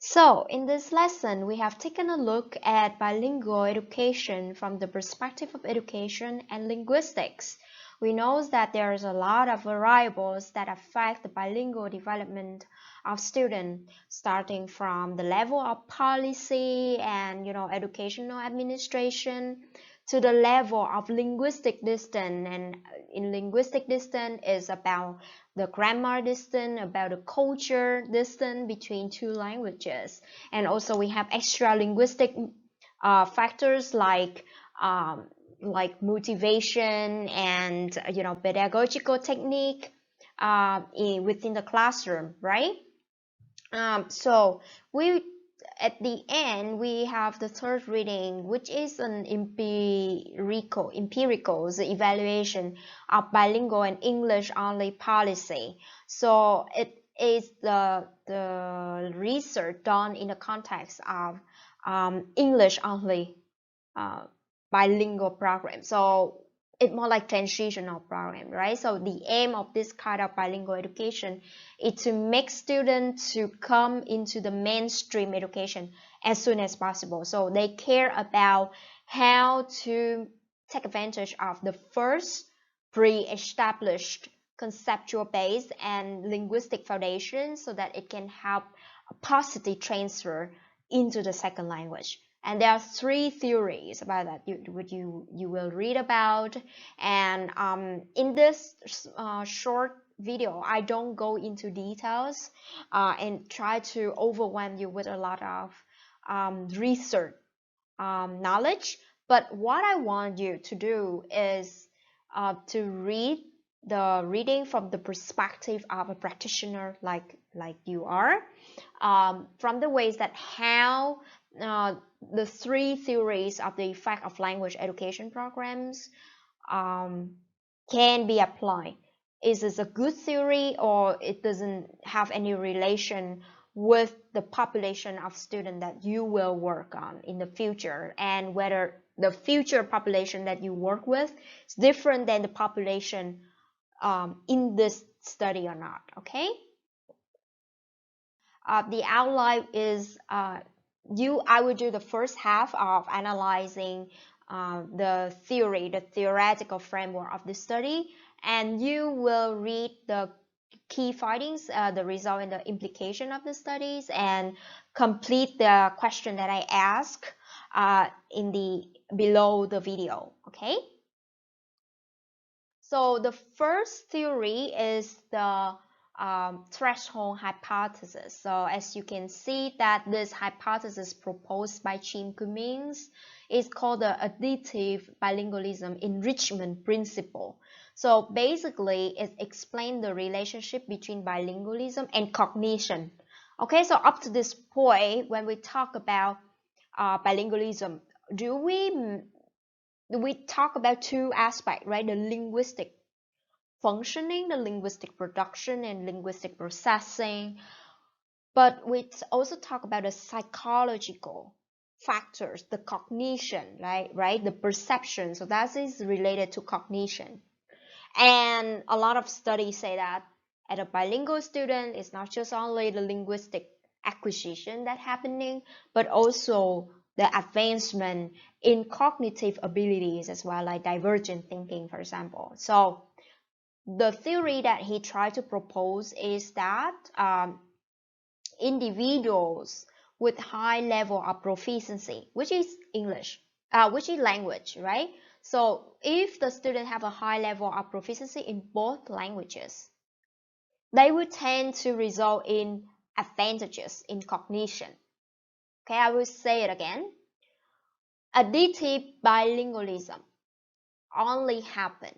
So, in this lesson, we have taken a look at bilingual education from the perspective of education and linguistics. We know that there is a lot of variables that affect the bilingual development of students, starting from the level of policy and educational administration to the level of linguistic distance. And in linguistic distance is about the grammar distance, about the culture distance between two languages. And also we have extra linguistic factors like motivation and pedagogical technique within the classroom, right? So we at the end we have the third reading, which is an empirical evaluation of bilingual and English only policy. So it is the research done in the context of English only bilingual program. So it's more like transitional program, right? So the aim of this kind of bilingual education is to make students to come into the mainstream education as soon as possible. So they care about how to take advantage of the first pre-established conceptual base and linguistic foundation so that it can help a positive transfer into the second language. And there are three theories about that you will read about. And in this short video, I don't go into details and try to overwhelm you with a lot of research knowledge. But what I want you to do is to read the reading from the perspective of a practitioner like you are, from the ways that how the three theories of the effect of language education programs can be applied. Is this a good theory or it doesn't have any relation with the population of students that you will work on in the future, and whether the future population that you work with is different than the population in this study or not, okay? The outline is I will do the first half of analyzing the theoretical framework of the study, and you will read the key findings, the result and the implication of the studies, and complete the question that I ask in the below the video, okay? So the first theory is the threshold hypothesis. So as you can see that this hypothesis proposed by Jim Cummings is called the additive bilingualism enrichment principle. So basically it explains the relationship between bilingualism and cognition. Okay, so up to this point, when we talk about bilingualism, do we talk about two aspects, right? The linguistic functioning, the linguistic production and linguistic processing, but we also talk about the psychological factors, the cognition, right? The perception. So that is related to cognition. And a lot of studies say that at a bilingual student, it's not just only the linguistic acquisition that's happening, but also the advancement in cognitive abilities as well, like divergent thinking, for example. So the theory that he tried to propose is that individuals with high level of proficiency, which is English, which is language, right? So if the student have a high level of proficiency in both languages, they will tend to result in advantages in cognition. Okay, I will say it again. Additive bilingualism only happen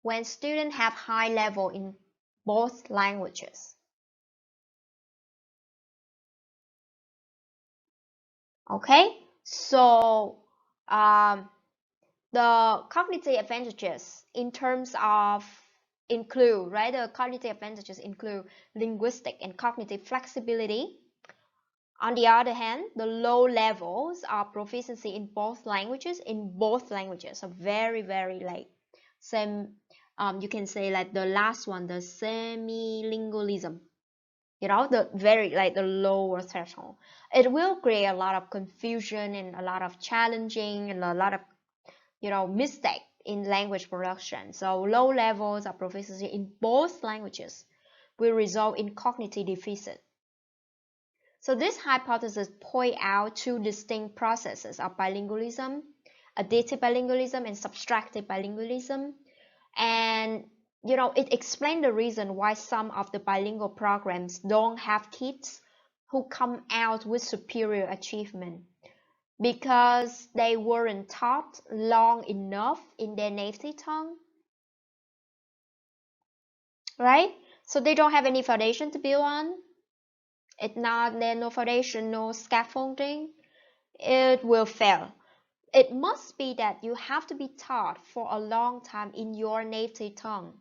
when students have high level in both languages. Okay, so the cognitive advantages in terms of include, right? The cognitive advantages include linguistic and cognitive flexibility. On the other hand, the low levels of proficiency in both languages, so very, very like same, you can say like the last one, the semi-lingualism. the very like the lower threshold. It will create a lot of confusion and a lot of challenging and a lot of mistake in language production. So low levels of proficiency in both languages will result in cognitive deficit. So this hypothesis point out two distinct processes of bilingualism: additive bilingualism and subtractive bilingualism. And it explains the reason why some of the bilingual programs don't have kids who come out with superior achievement, because they weren't taught long enough in their native tongue, right? So they don't have any foundation to build on. It's not there, no foundation, no scaffolding. It will fail. It must be that you have to be taught for a long time in your native tongue,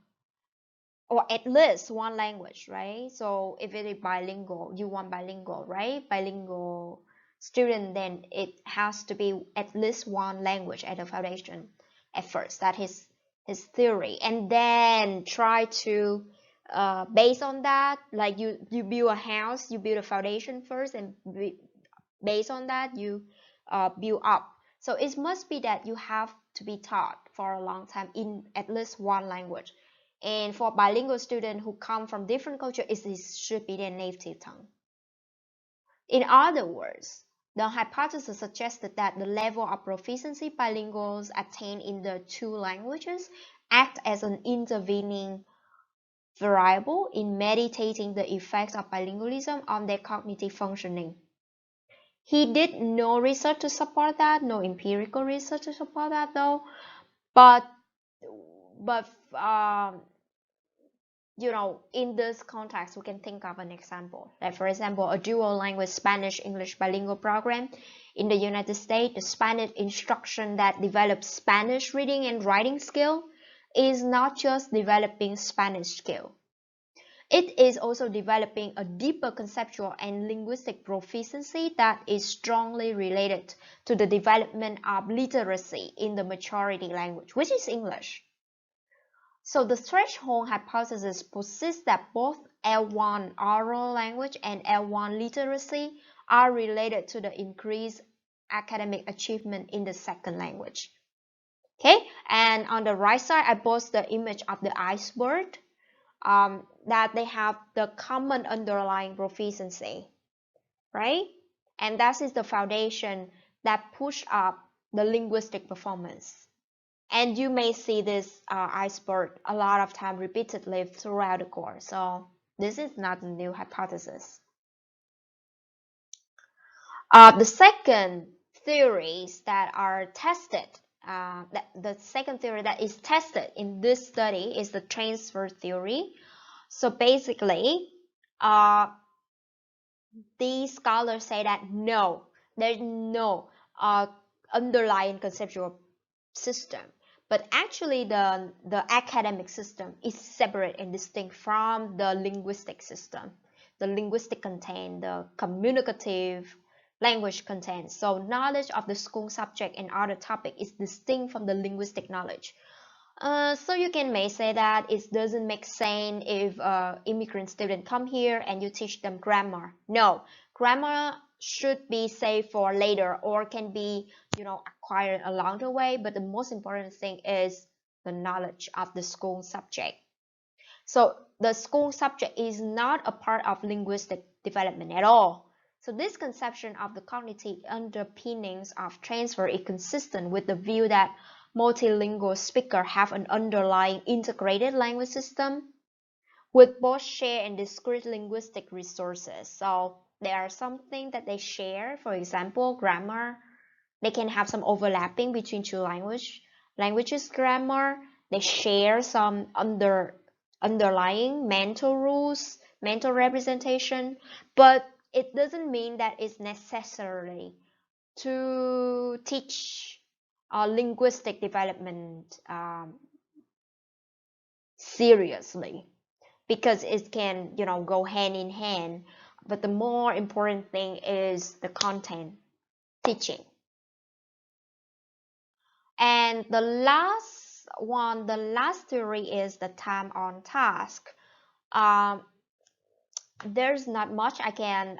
or at least one language, right? So if it is bilingual, you want bilingual, right? Bilingual student, then it has to be at least one language at the foundation at first. That is his theory, and then try to based on that, like you build a house, you build a foundation first, and based on that you build up. So it must be that you have to be taught for a long time in at least one language. And for bilingual students who come from different cultures, it should be their native tongue. In other words, the hypothesis suggested that the level of proficiency bilinguals attain in the two languages act as an intervening variable in meditating the effects of bilingualism on their cognitive functioning. He did no research to support that, no empirical research to support that though, but in this context, we can think of an example. Like, for example, a dual language Spanish-English bilingual program in the United States, the Spanish instruction that develops Spanish reading and writing skill is not just developing Spanish skill. It is also developing a deeper conceptual and linguistic proficiency that is strongly related to the development of literacy in the majority language, which is English. So the threshold hypothesis posits that both L1 oral language and L1 literacy are related to the increased academic achievement in the second language. Okay, and on the right side, I post the image of the iceberg. That they have the common underlying proficiency, right? And that is the foundation that push up the linguistic performance. And you may see this iceberg a lot of time repeatedly throughout the course. So this is not a new hypothesis. The second theories that are tested, the second theory that is tested in this study is the transfer theory. So basically, these scholars say that no, there's no underlying conceptual system, but actually the academic system is separate and distinct from the linguistic system. The linguistic content, the communicative language content. So knowledge of the school subject and other topic is distinct from the linguistic knowledge. So you may say that it doesn't make sense if immigrant students come here and you teach them grammar. No, grammar should be saved for later or can be, acquired along the way. But the most important thing is the knowledge of the school subject. So the school subject is not a part of linguistic development at all. So this conception of the cognitive underpinnings of transfer is consistent with the view that multilingual speakers have an underlying integrated language system with both shared and discrete linguistic resources. So there are some things that they share, for example, grammar. They can have some overlapping between two languages grammar. They share some underlying mental rules, mental representation, but it doesn't mean that it's necessary to teach linguistic development seriously, because it can go hand in hand. But the more important thing is the content teaching. And the last theory is the time on task. there's not much I can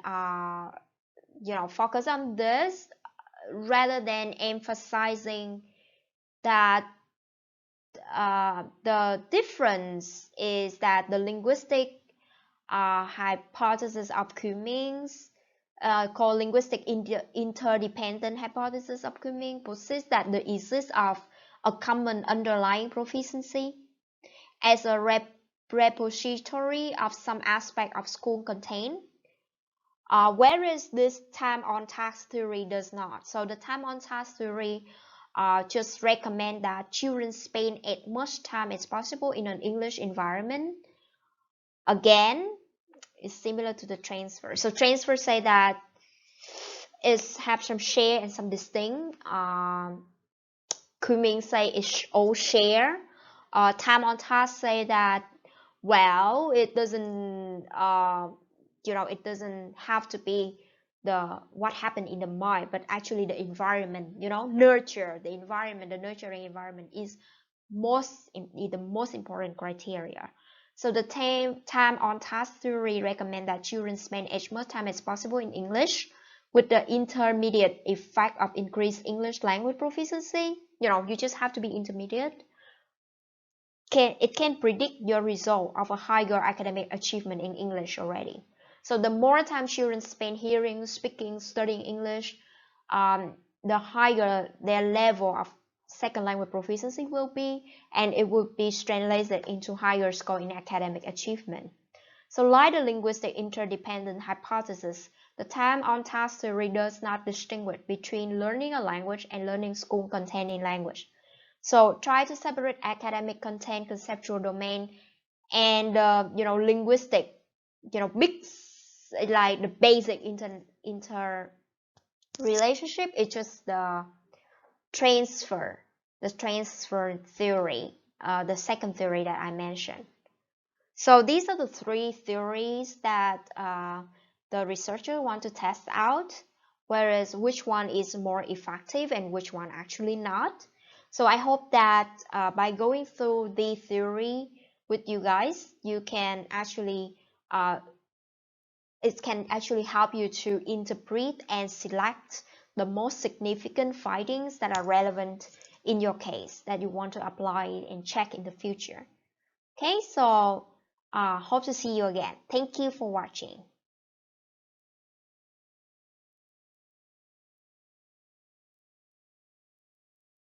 focus on this, rather than emphasizing that the difference is that the linguistic hypothesis of Cummings, called linguistic interdependent hypothesis of Cummings, posits that the existence of a common underlying proficiency as a repository of some aspect of school content, whereas this time-on-task theory does not. So the time-on-task theory just recommend that children spend as much time as possible in an English environment. Again, it's similar to the transfer. So transfer say that it have some share and some distinct. Cummings say it's all share. Time on task say that, well, it doesn't it doesn't have to be the what happened in the mind, but actually the environment, nurture the environment, the nurturing environment is the most important criteria. So the time on task theory recommend that children spend as much time as possible in English, with the intermediate effect of increased English language proficiency. You just have to be intermediate. It can predict your result of a higher academic achievement in English already. So the more time children spend hearing, speaking, studying English, the higher their level of second language proficiency will be, and it will be translated into higher score in academic achievement. So like the linguistic interdependent hypothesis, the time-on-task theory does not distinguish between learning a language and learning school content in language. So try to separate academic content, conceptual domain, and linguistic, mix, like the basic inter relationship. It's just the transfer theory, the second theory that I mentioned. So these are the three theories that the researcher want to test out, whereas which one is more effective and which one actually not. So I hope that by going through the theory with you guys, you can actually it can actually help you to interpret and select the most significant findings that are relevant in your case that you want to apply and check in the future. Okay, so hope to see you again. Thank you for watching.